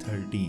13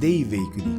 dei veicoli,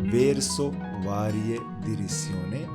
verso varie direzioni,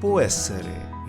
può essere,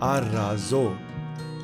a raso,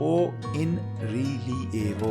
o in rilievo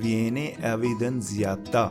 viene evidenziata,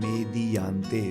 mediante,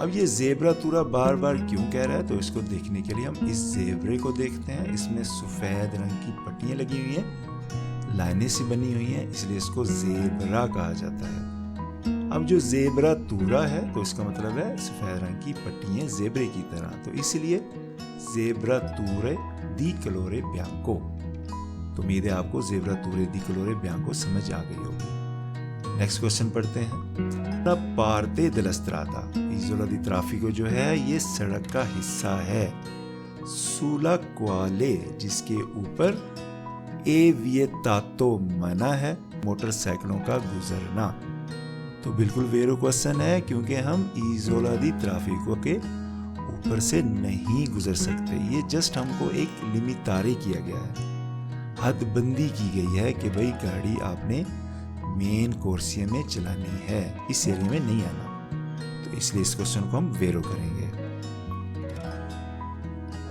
اب یہ zebra تورا بار بار کیوں کہہ رہا ہے، تو اس کو دیکھنے کے لیے ہم اس زیبرے کو دیکھتے ہیں. اس میں سفید رنگ کی پٹیاں لگی ہوئی ہیں، لائنیں سی بنی ہوئی ہیں، اس لیے اس کو زیبرا کہا جاتا ہے. اب جو زیبرا تورا ہے تو اس کا مطلب ہے سفید رنگ کی پٹیاں زیبرے کی طرح، تو اس لیے زیبرا تورے دی کلورے بیانکو. تو امید ہے آپ کو زیبرا تورے دی کلورے بیانکو سمجھ آ گئی ہوگی. نیکسٹ کوشچن پڑھتے ہیں. پارتے دella strada، ایزولا دی ٹرافیکو جو ہے یہ سڑک کا حصہ ہے. سولا کوالے جس کے اوپر اے ویتاتو منع ہے موٹر سائیکلوں کا گزرنا. تو بالکل ویرو کوشچن ہے کیونکہ ہم ایزولا دی ٹرافیکو کے اوپر سے نہیں گزر سکتے. یہ جسٹ ہم کو ایک لمیتاری کیا گیا ہے، حد بندی کی گئی ہے کہ بھئی گاڑی آپ نے مین کورسیے میں چلانی ہے، اس ایریا میں نہیں آنا. تو اس لیے اس کوشچن کو ہم ویرو کریں گے.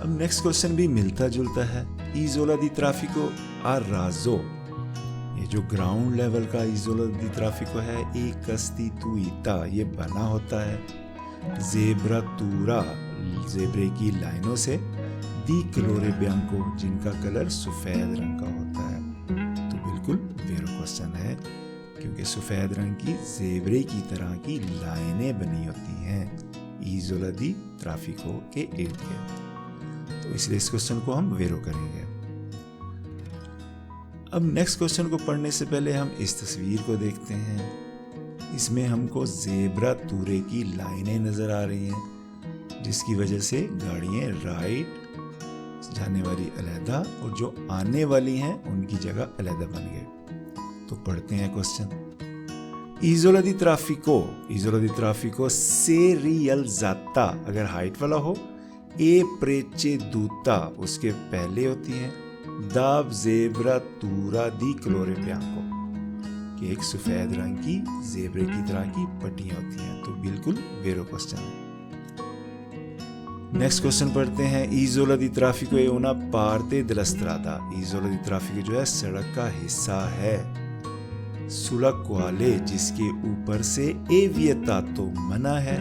اب نیکسٹ کوشچن بھی ملتا جلتا ہے. ایزولا دی ٹرافیکو آ رازو، یہ جو گراؤنڈ لیول کا ایزولا دی ٹرافیکو ہے ایک کستیتویتا، یہ بنا ہوتا ہے زیبرا تورا زیبرے کی لائنوں سے، دی کلورے بیانکو جن کا کلر سفید رنگ کا ہوتا ہے. تو بالکل ویرو کوشچن ہے کیونکہ سفید رنگ کی زیبرے کی طرح کی لائنیں بنی ہوتی ہیں ایزولا دی ٹرافیکو کے ارد گرد. تو اس لیے اس کوشچن کو ہم ویرو کریں گے. اب نیکسٹ کوشچن کو پڑھنے سے پہلے ہم اس تصویر کو دیکھتے ہیں. اس میں ہم کو زیبرا تورے کی لائنیں نظر آ رہی ہیں جس کی وجہ سے گاڑیاں رائٹ جانے والی علیحدہ اور جو آنے والی ہیں ان کی جگہ علیحدہ بن گئے. تو پڑھتے ہیں کوشچن. ایزولا دی ٹرافیکو سے ریلزاتا، اگر ہائٹ والا ہو، اے پریچیدوتا اس کے پہلے ہوتی ہیں، داب زیبرا تورا دی کلورے بیانکو کہ ایک سفید رنگ کی زیبرے کی طرح کی پٹیاں ہوتی ہیں. تو بالکل ویرو کوشچن ہے. نیکسٹ کوشچن پڑھتے ہیں. ایزولا دی ٹرافیکو ہے اونا پارتے della strada، ایزولا دی ٹرافیکو جو ہے سڑک کا حصہ ہے. سولا کوالے جس کے اوپر سے اے ویتاتو منع ہے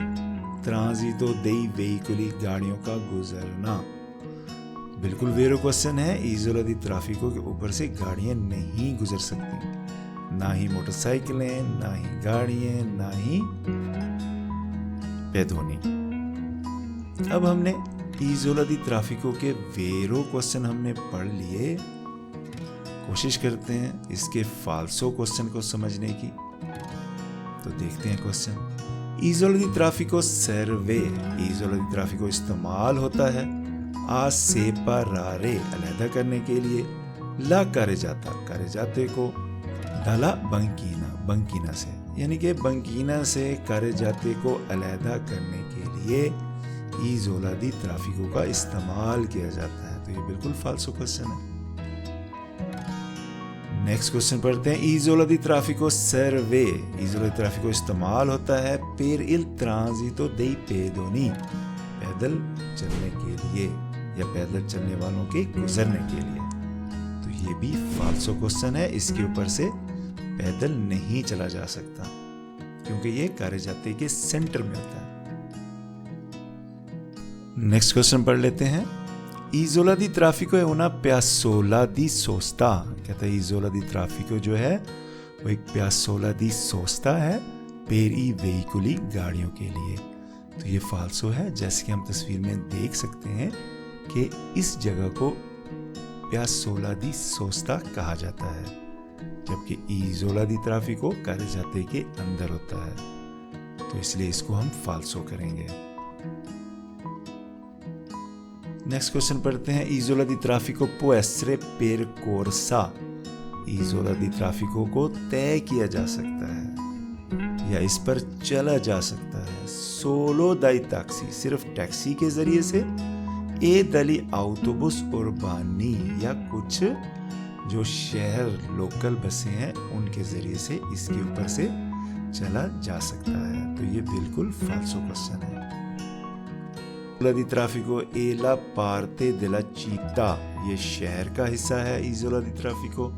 ٹرانزیٹو dei veicoli گاڑیوں کا گزرنا. بالکل ویرو کوشچن ہے. ایزولا دی ٹرافیکو کے اوپر سے گاڑیاں نہیں گزر سکتی، نہ ہی موٹر سائیکلیں، نہ ہی گاڑیاں، نہ ہی پیدونی. اب ہم نے ایزولا دی ٹرافیکو کے ویرو کوشچن ہم نے پڑھ لیے. کوشش کرتے ہیں اس کے فالسو کوشچن کو سمجھنے کی. تو دیکھتے ہیں کوشچن. ایزولا دی ٹرافیکو سروے، ایزولا دی ٹرافیکو استعمال ہوتا ہے آ سیپارارے علیحدہ کرنے کے لیے، لا کارجاتے کو، ڈالا بنکینا سے، یعنی کہ بنکینا سے کارجاتے کو علیحدہ کرنے کے لیے ایزولا دی ٹرافیکو کا استعمال کیا جاتا ہے. تو یہ بالکل فالسو کوشچن ہے. نیکسٹ کوشچن پڑھتے ہیں. ایزولا دی ٹرافیکو سروے، ایزولا دی ٹرافیکو استعمال ہوتا ہے per il transito dei pedoni، پیدل چلنے کے لیے یا پیدل چلنے والوں کے گزرنے کے لیے. تو یہ بھی فالسو کوشچن ہے. اس کے اوپر سے پیدل نہیں چلا جا سکتا کیونکہ یہ کارجاتے کے سینٹر میں ہوتا ہے. نیکسٹ کوشچن پڑھ لیتے ہیں. ایزولا دی ٹرافیکو ہے اونا پیاسولا دی سوستا، کہتا ہے ایزولا دی ٹرافیکو جو ہے وہ ایک پیاسولا دی سوستا ہے per i veicoli گاڑیوں کے لیے. تو یہ فالسو ہے. جیسے کہ ہم تصویر میں دیکھ سکتے ہیں کہ اس جگہ کو پیاسولا دی سوستا کہا جاتا ہے جبکہ ایزولا دی ٹرافیکو کارجاتے کے اندر ہوتا ہے. تو اس لیے اس کو ہم فالسو کریں گے. نیکسٹ کوشچن پڑھتے ہیں. ایزولا دی ٹرافیکو può essere percorsa، ایزولا دی ٹرافیکو کو طے کیا جا سکتا ہے یا اس پر چلا جا سکتا ہے solo dai taxi، صرف ٹیکسی کے ذریعے سے، e dagli autobus urbani، یا کچھ جو شہر لوکل بسیں ہیں ان کے ذریعے سے اس کے اوپر سے چلا جا سکتا ہے. تو یہ بالکل فالسو کوشچن ہے. ایزولا دی ٹرافیکو e la parte della città، یہ شہر کا حصہ ہے ایزولا دی ٹرافیکو.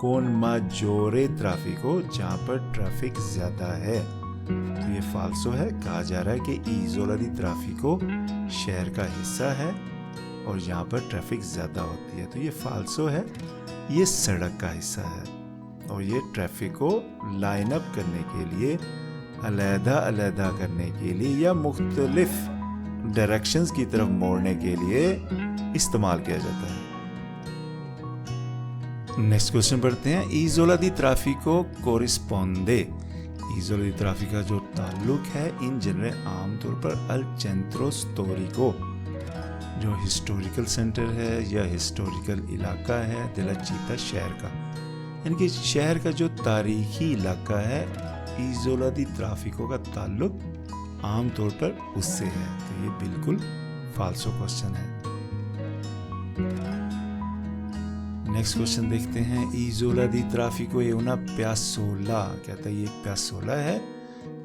con maggiore traffico، جہاں پر ٹریفک زیادہ ہے. تو یہ فالسو ہے. کہا جا رہا ہے کہ ایزولا دی ترافیکو شہر کا حصہ ہے اور یہاں پر ٹریفک زیادہ ہوتی ہے. تو یہ فالسو ہے. یہ سڑک کا حصہ ہے اور یہ ٹریفک کو لائن اپ کرنے کے لیے، علیحدہ کرنے کے لیے یا مختلف ڈائریکشنز کی طرف موڑنے کے لیے استعمال کیا جاتا ہے. نیکسٹ کوشچن پڑھتے ہیں. ایزولا دی ترافیکو کورسپونڈے. ایزولا دی ترافیکو کا جو تعلق ہے ان جنرل عام طور پر ال چنترو سٹوریکو، جو ہسٹوریکل سینٹر ہے یا ہسٹوریکل علاقہ ہے دلا چیتا شہر کا، یعنی کہ شہر کا جو تاریخی علاقہ ہے ایزولا دی ترافیکو کا تعلق عام طور پر اس سے ہے. تو یہ بالکل فالسو کوشچن ہے. نیکسٹ کوشچن دیکھتے ہیں. ایزولا دی ترافیکو ہے una piazzola. کہتا ہے یہ ایک پیاسولا ہے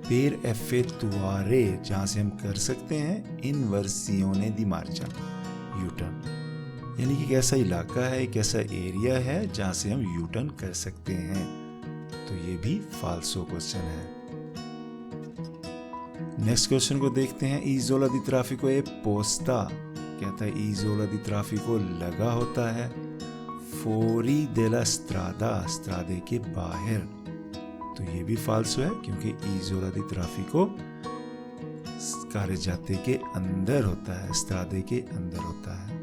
per effettuare، جہاں سے ہم کر سکتے ہیں inversione di marcia، you turn. یعنی کہ ایک ایسا علاقہ ہے، ایک ایسا ایریا ہے جہاں سے ہم یو ٹرن کر سکتے ہیں. تو یہ بھی فالسو کوشچن ہے. نیکسٹ کوشچن کو دیکھتے ہیں. ایزولا دی ترافیکو ہے پوستا. کہتا ہے ایزولا دی ترافیکو لگا ہوتا ہے فوری della strada، استرادے کے باہر. تو یہ بھی فالسو ہے کیونکہ ایزولا دی ترافیکو کارجاتے کے اندر ہوتا ہے، استرادے کے اندر ہوتا ہے.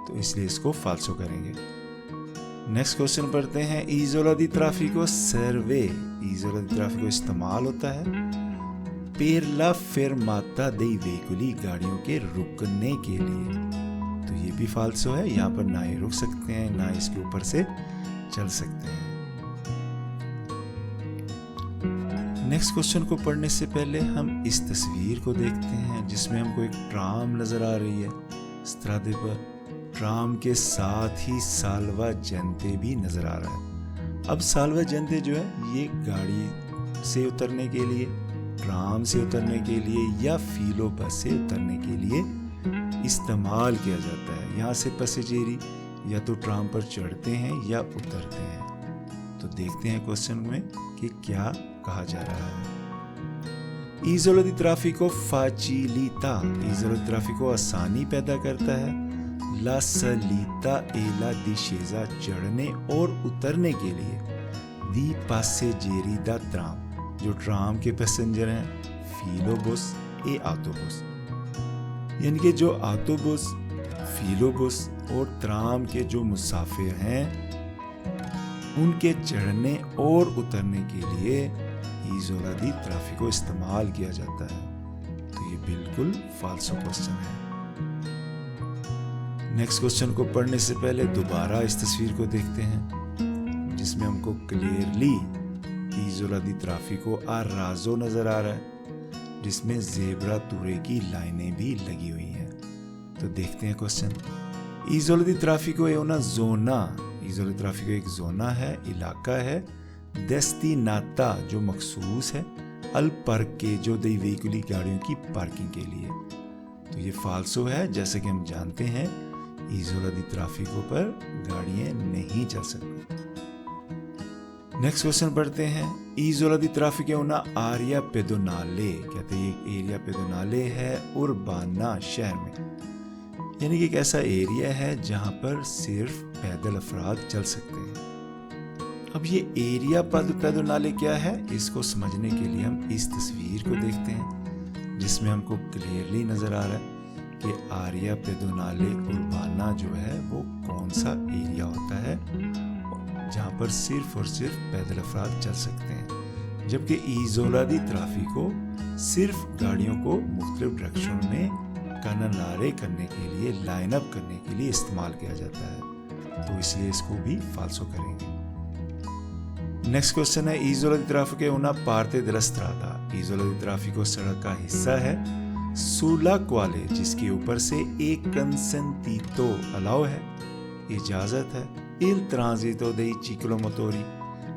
تو اس لیے اس کو فالسو کریں گے. نیکسٹ کوشچن پڑھتے ہیں. ایزولا دی ترافیکو سروے. ایزولا دی ترافیکو استعمال ہوتا ہے per la fermata dei veicoli، گاڑیوں کے رکنے کے لیے. تو یہ بھی فالسو ہے. یہاں پر نہ ہی رک سکتے ہیں نہ اس کے اوپر سے چل سکتے ہیں. نیکسٹ کوشچن کو پڑھنے سے پہلے ہم اس تصویر کو دیکھتے ہیں جس میں ہم کو ایک ٹرام نظر آ رہی ہے استرادے پر. ٹرام کے ساتھ ہی سالوا جنتے بھی نظر آ رہا ہے. اب سالوا جنتے جو ہے یہ گاڑی سے اترنے کے لیے، ٹرام سے اترنے کے لیے یا فیلو بس سے اترنے کے لیے استعمال کیا جاتا ہے. یہاں سے پسیجیری یا تو ٹرام پر چڑھتے ہیں یا اترتے ہیں. تو دیکھتے ہیں کوشچن میں کہ کیا کہا جا رہا ہے. ایزولا دی ترافیکو فاچیلیتا. ایزولا دی ترافیکو آسانی پیدا کرتا ہے لا سلیتا e la discesa، چڑھنے اور اترنے کے لیے، دی passeggeri da tram، جو ٹرام کے پیسنجر ہیں، فیلو بس اے آٹو بس، یعنی کہ جو آٹو بس، فیلو بس اور ٹرام کے جو مسافر ہیں ان کے چڑھنے اور اترنے کے لیے ایزولا دی ترافیکو استعمال کیا جاتا ہے. تو یہ بالکل فالسو کوشچن ہے. نیکسٹ کوشچن کو پڑھنے سے پہلے دوبارہ اس تصویر کو دیکھتے ہیں جس میں ہم کو کلیئرلی ایزولا دی ترافیکو آ رازو نظر آ رہا ہے جس میں زیبرا تورے کی لائنیں بھی لگی ہوئی ہیں. تو دیکھتے ہیں کوشچن. ایزولا دی ترافیکو ہے una zona. ایزولا دی ترافیکو ایک زونا ہے، علاقہ ہے destinata، جو مخصوص ہے al parcheggio dei veicoli، گاڑیوں کی پارکنگ کے لیے. تو یہ فالسو ہے. جیسے کہ ہم جانتے ہیں ایزولا دی ترافیکو پر گاڑیاں نہیں چل سکتی. نیکسٹ کوشچن پڑھتے ہیں. ایزولا دی ترافیکو ہے una area pedonale. کہتے ہیں یہ ایریا پیدونالے ہے اربانا، شہر میں، یعنی کہ ایک ایسا ایریا ہے جہاں پر صرف پیدل افراد چل سکتے ہیں. اب یہ ایریا پیدونالے کیا ہے، اس کو سمجھنے کے لیے ہم اس تصویر کو دیکھتے ہیں جس میں ہم کو کلیئرلی نظر آ رہا ہے کہ آریا پیدونالے اربانا جو ہے وہ کون سا ایریا ہوتا ہے جہاں پر صرف اور صرف پیدل افراد چل سکتے ہیں، جبکہ ایزولا دی ترافیکو صرف گاڑیوں کو مختلف ڈائریکشن میں کنالارے کرنے کے لیے، لائن اپ کرنے کے لیے استعمال کیا جاتا ہے. تو اس لیے اس کو بھی فالسو کریں گے. نیکسٹ کوشچن ہے. ایزولا دی ترافیکو ہے una parte della strada. ایزولا دی ترافیکو سڑک کا حصہ ہے sulla quale، جس کے اوپر سے ایک consentito الاؤ ہے، اجازت ہے il transito dei ciclomotori،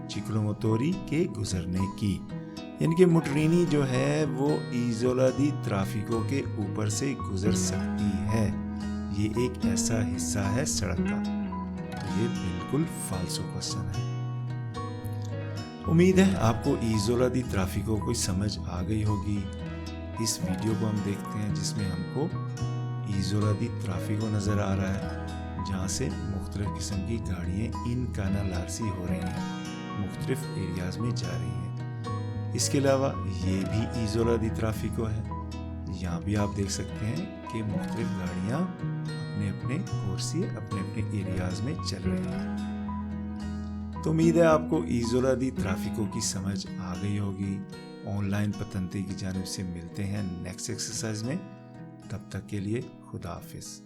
چیکلوموتوری کے گزرنے کی، یعنی کہ موٹرینی جو ہے وہ ایزولا دی ترافیکو کے اوپر سے گزر سکتی ہے. یہ ایک ایسا حصہ ہے سڑک کا. تو یہ بالکل فالسو کوشچن ہے. امید ہے آپ کو ایزولا دی ترافیکو کوئی سمجھ آ گئی ہوگی۔ اس ویڈیو کو ہم دیکھتے ہیں جس میں ہم کو ایزولا دی ترافیکو نظر آ رہا ہے، جہاں سے مختلف قسم کی گاڑیاں ان کانا لارسی ہو رہی ہیں، مختلف ایریاز میں جا رہی ہیں۔ اس کے علاوہ یہ بھی ایزولا دی ترافیکو ہے، یہاں بھی آپ دیکھ سکتے ہیں کہ مختلف گاڑیاں اپنے اپنے کورس سے اپنے اپنے ایریاز میں چل رہی ہیں۔ تو امید ہے آپ کو ایزولا دی ترافیکو کی سمجھ آ گئی ہوگی۔ آن لائن پتنتے کی جانب سے ملتے ہیں نیکسٹ ایکسرسائز میں، تب تک کے لیے خدا حافظ۔